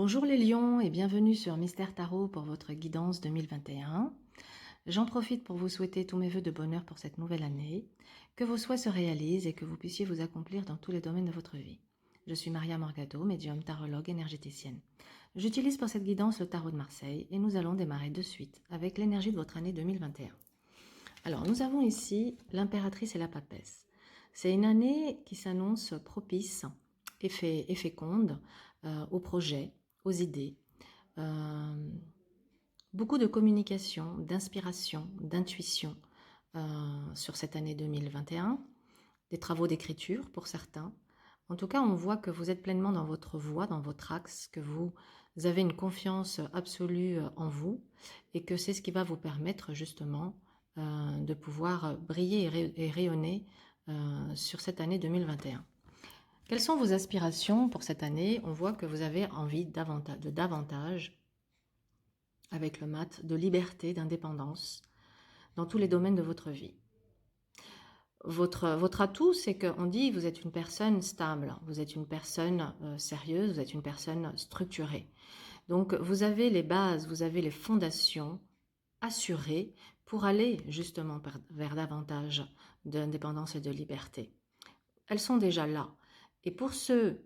Bonjour les lions et bienvenue sur Mystère Tarot pour votre guidance 2021. J'en profite pour vous souhaiter tous mes vœux de bonheur pour cette nouvelle année, que vos souhaits se réalisent et que vous puissiez vous accomplir dans tous les domaines de votre vie. Je suis Maria Morgado, médium tarologue énergéticienne. J'utilise pour cette guidance le tarot de Marseille et nous allons démarrer de suite avec l'énergie de votre année 2021. Alors nous avons ici l'impératrice et la papesse. C'est une année qui s'annonce propice et féconde aux projets, aux idées, beaucoup de communication, d'inspiration, d'intuition sur cette année 2021, des travaux d'écriture pour certains. En tout cas, on voit que vous êtes pleinement dans votre voie, dans votre axe, que vous avez une confiance absolue en vous et que c'est ce qui va vous permettre justement de pouvoir briller et rayonner sur cette année 2021. Quelles sont vos aspirations pour cette année? On voit que vous avez envie de davantage, avec le mat, de liberté, d'indépendance, dans tous les domaines de votre vie. Votre atout, c'est qu'on dit que vous êtes une personne stable, vous êtes une personne sérieuse, vous êtes une personne structurée. Donc vous avez les bases, vous avez les fondations assurées pour aller justement vers davantage d'indépendance et de liberté. Elles sont déjà là. Et pour ceux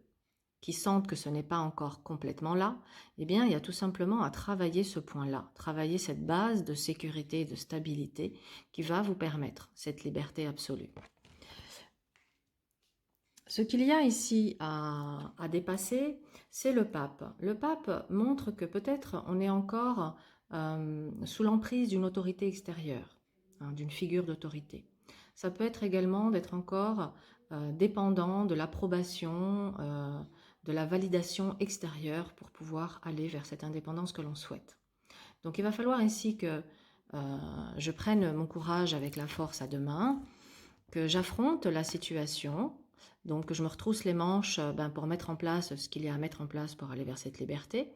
qui sentent que ce n'est pas encore complètement là, eh bien, il y a tout simplement à travailler ce point-là, travailler cette base de sécurité et de stabilité qui va vous permettre cette liberté absolue. Ce qu'il y a ici à dépasser, c'est le pape. Le pape montre que peut-être on est encore sous l'emprise d'une autorité extérieure, d'une figure d'autorité. Ça peut être également d'être encore dépendant de l'approbation, de la validation extérieure pour pouvoir aller vers cette indépendance que l'on souhaite. Donc il va falloir ici que je prenne mon courage avec la force à deux mains, que j'affronte la situation, donc que je me retrousse les manches pour mettre en place ce qu'il y a à mettre en place pour aller vers cette liberté,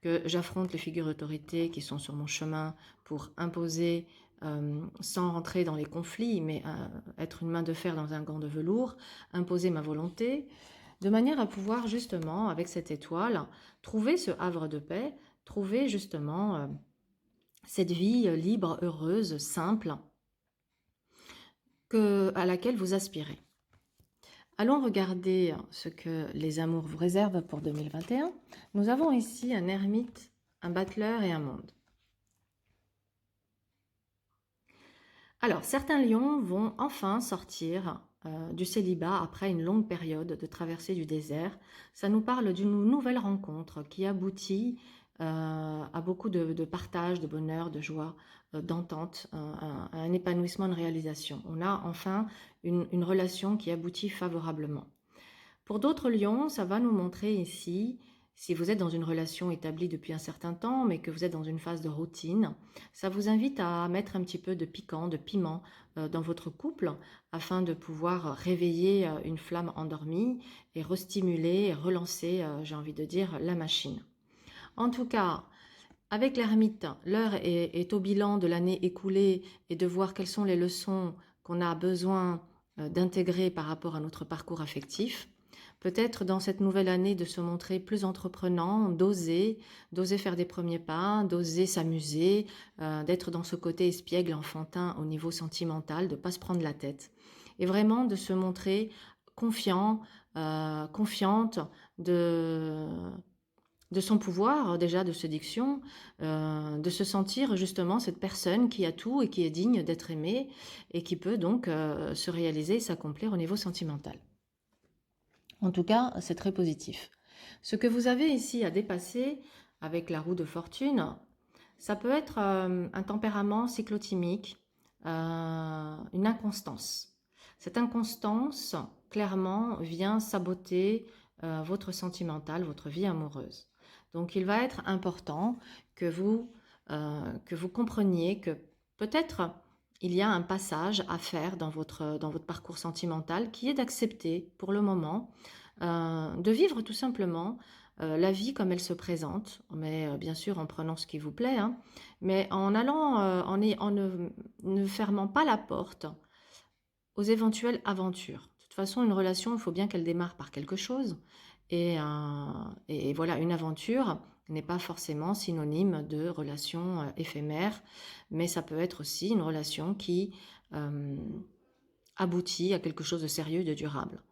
que j'affronte les figures d'autorité qui sont sur mon chemin pour imposer, sans rentrer dans les conflits, mais être une main de fer dans un gant de velours, imposer ma volonté, de manière à pouvoir justement, avec cette étoile, trouver ce havre de paix, trouver justement cette vie libre, heureuse, simple, à laquelle vous aspirez. Allons regarder ce que les amours vous réservent pour 2021. Nous avons ici un ermite, un battleur et un monde. Alors, certains lions vont enfin sortir du célibat après une longue période de traversée du désert. Ça nous parle d'une nouvelle rencontre qui aboutit à beaucoup de partage, de bonheur, de joie, d'entente, un épanouissement, de réalisation. On a enfin une relation qui aboutit favorablement. Pour d'autres lions, ça va nous montrer ici, si vous êtes dans une relation établie depuis un certain temps, mais que vous êtes dans une phase de routine, ça vous invite à mettre un petit peu de piquant, de piment dans votre couple, afin de pouvoir réveiller une flamme endormie et restimuler et relancer, j'ai envie de dire, la machine. En tout cas, avec l'ermite, l'heure est au bilan de l'année écoulée et de voir quelles sont les leçons qu'on a besoin d'intégrer par rapport à notre parcours affectif. Peut-être dans cette nouvelle année de se montrer plus entreprenant, d'oser faire des premiers pas, d'oser s'amuser, d'être dans ce côté espiègle, enfantin au niveau sentimental, de ne pas se prendre la tête. Et vraiment de se montrer confiant, confiante de son pouvoir déjà de séduction, de se sentir justement cette personne qui a tout et qui est digne d'être aimée et qui peut donc se réaliser et s'accomplir au niveau sentimental. En tout cas, c'est très positif. Ce que vous avez ici à dépasser avec la roue de fortune, ça peut être un tempérament cyclotimique, une inconstance. Cette inconstance, clairement, vient saboter votre sentimental, votre vie amoureuse. Donc, il va être important que vous compreniez que peut-être il y a un passage à faire dans votre parcours sentimental qui est d'accepter pour le moment, de vivre tout simplement la vie comme elle se présente, mais bien sûr en prenant ce qui vous plaît, hein, mais en allant, en ne fermant pas la porte aux éventuelles aventures. De toute façon, une relation, il faut bien qu'elle démarre par quelque chose, Et voilà, une aventure n'est pas forcément synonyme de relation éphémère, mais ça peut être aussi une relation qui aboutit à quelque chose de sérieux et de durable.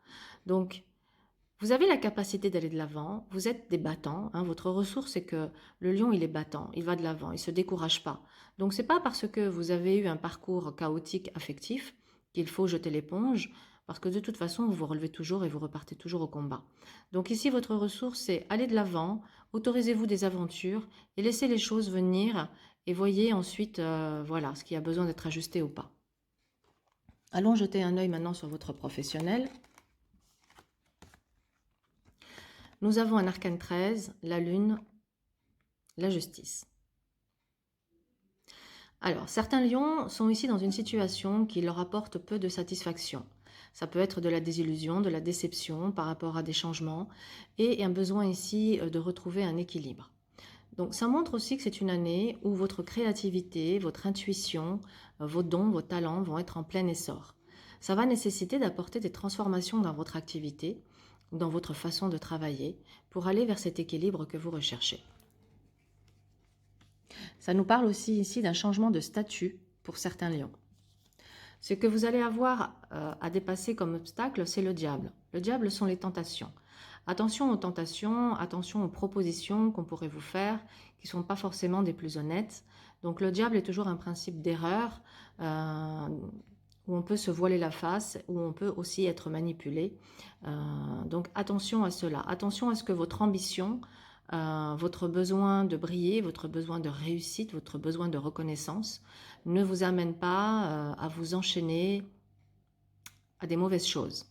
Donc, vous avez la capacité d'aller de l'avant, vous êtes des battants, hein, votre ressource c'est que le lion il est battant, il va de l'avant, il ne se décourage pas. Donc c'est pas parce que vous avez eu un parcours chaotique affectif qu'il faut jeter l'éponge, parce que de toute façon vous vous relevez toujours et vous repartez toujours au combat. Donc ici votre ressource c'est aller de l'avant, autorisez-vous des aventures et laissez les choses venir et voyez ensuite voilà, ce qui a besoin d'être ajusté ou pas. Allons jeter un œil maintenant sur votre professionnel. Nous avons un arcane 13, la lune, la justice. Alors, certains lions sont ici dans une situation qui leur apporte peu de satisfaction. Ça peut être de la désillusion, de la déception par rapport à des changements et un besoin ici de retrouver un équilibre. Donc ça montre aussi que c'est une année où votre créativité, votre intuition, vos dons, vos talents vont être en plein essor. Ça va nécessiter d'apporter des transformations dans votre activité, dans votre façon de travailler, pour aller vers cet équilibre que vous recherchez. Ça nous parle aussi ici d'un changement de statut pour certains lions. Ce que vous allez avoir à dépasser comme obstacle, c'est le diable. Le diable sont les tentations. Attention aux tentations, attention aux propositions qu'on pourrait vous faire, qui ne sont pas forcément des plus honnêtes. Donc le diable est toujours un principe d'erreur, où on peut se voiler la face, où on peut aussi être manipulé. Donc attention à cela. Attention à ce que votre ambition, votre besoin de briller, votre besoin de réussite, votre besoin de reconnaissance ne vous amène pas à vous enchaîner à des mauvaises choses.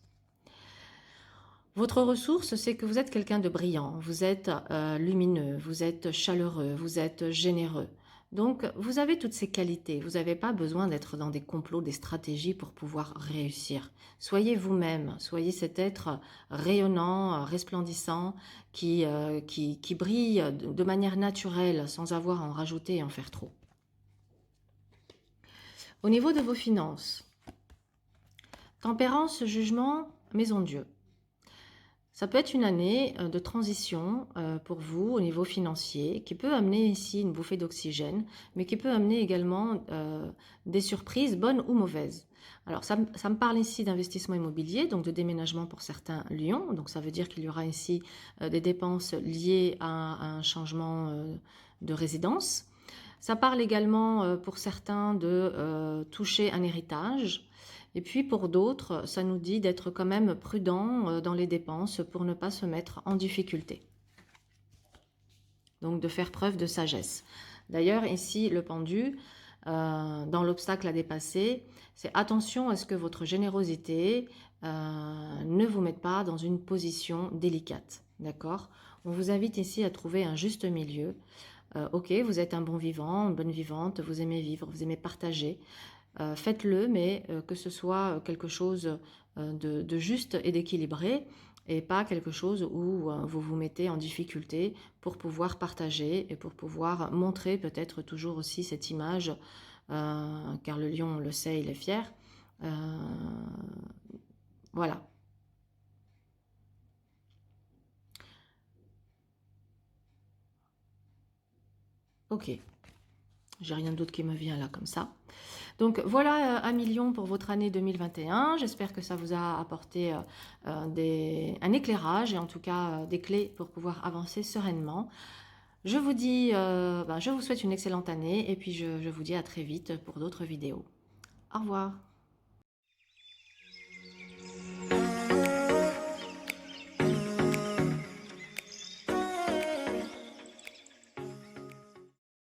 Votre ressource, c'est que vous êtes quelqu'un de brillant, vous êtes lumineux, vous êtes chaleureux, vous êtes généreux. Donc, vous avez toutes ces qualités. Vous n'avez pas besoin d'être dans des complots, des stratégies pour pouvoir réussir. Soyez vous-même, soyez cet être rayonnant, resplendissant, qui brille de manière naturelle, sans avoir à en rajouter et en faire trop. Au niveau de vos finances, tempérance, jugement, maison Dieu. Ça peut être une année de transition pour vous au niveau financier qui peut amener ici une bouffée d'oxygène, mais qui peut amener également des surprises bonnes ou mauvaises. Alors ça me parle ici d'investissement immobilier, donc de déménagement pour certains lions. Donc ça veut dire qu'il y aura ici des dépenses liées à un changement de résidence. Ça parle également pour certains de toucher un héritage. Et puis pour d'autres, ça nous dit d'être quand même prudent dans les dépenses pour ne pas se mettre en difficulté. Donc de faire preuve de sagesse. D'ailleurs, ici, le pendu, dans l'obstacle à dépasser, c'est attention à ce que votre générosité ne vous mette pas dans une position délicate. D'accord? On vous invite ici à trouver un juste milieu. Ok, vous êtes un bon vivant, une bonne vivante, vous aimez vivre, vous aimez partager. Faites-le, mais que ce soit quelque chose de juste et d'équilibré et pas quelque chose où vous vous mettez en difficulté pour pouvoir partager et pour pouvoir montrer peut-être toujours aussi cette image, car le lion, on le sait, il est fier. Voilà. Ok. J'ai rien d'autre qui me vient là comme ça. Donc voilà 1 million pour votre année 2021. J'espère que ça vous a apporté un éclairage et en tout cas des clés pour pouvoir avancer sereinement. Je vous dis, je vous souhaite une excellente année et puis je vous dis à très vite pour d'autres vidéos. Au revoir.